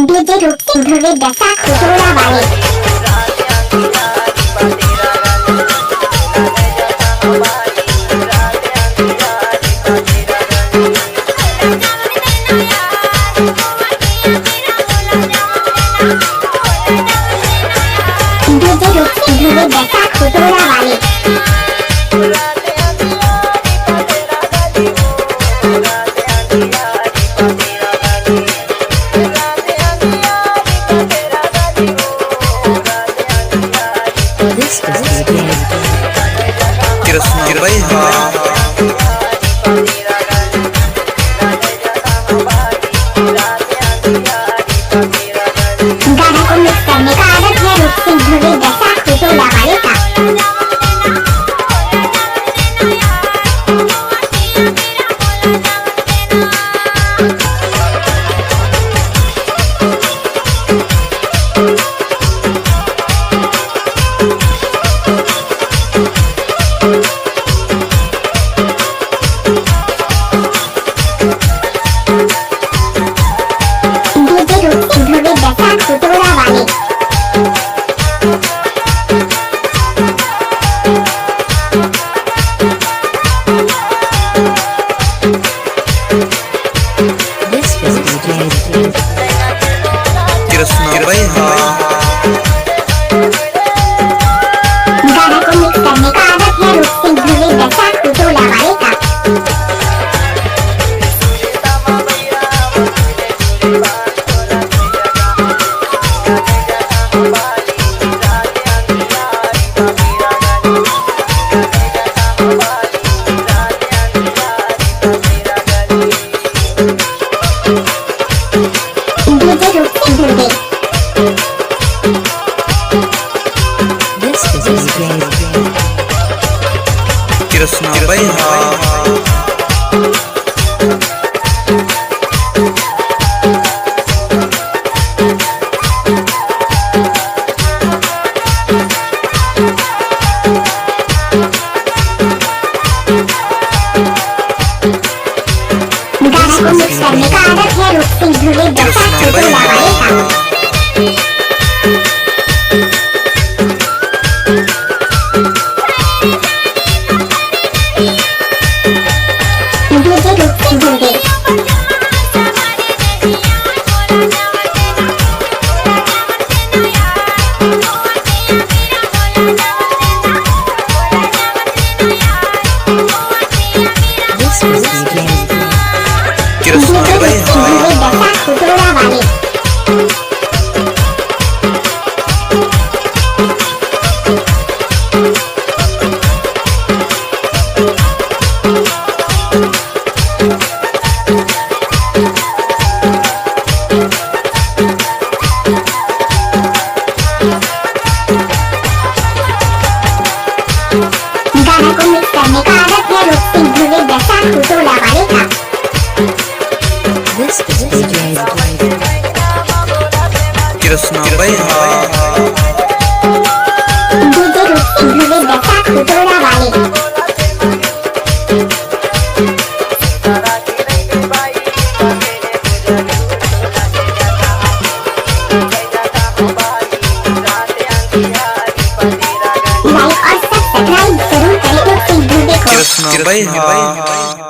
DJ रूप सिंह ध्रुवे दशा खुटोरा वाले डीजे रूप सिंह ध्रुवे दशा खुटोरा वाले कृष्ण भाई गाना को मिक्स करने का आदत है रूप सिंह ध्रुवे दशा खुटोरा वाले का डीजे रूप सिंह ध्रुवे दशा खुटोरा वाले कृष्ण भाई गाना को मिक्स करने का आदत है रूप सिंह ध्रुवे दशा खुटोरा वाले का डीजे रूप सिंह ध्रुवे कृष्ण भाई गाना को मिक्स करने का आदत है रूप सिंह ध्रुवे दशा खुटोरा वाले का डीजे रूप सिंह ध्रुवे कृष्ण डीजे भाई रूप सिंह ध्रुवे दशा खुटोरा वाले गाना को मिक्स करने का आदत है रूप सिंह ध्रुवे दशा खुटोरा वाले का कृष्ण भाई डीजे रूप सिंह ध्रुवे दशा खुटोरा वाले लाइक और सब्सक्राइब जरूर करें रूप सिंह ध्रुवे को कृष्ण भाई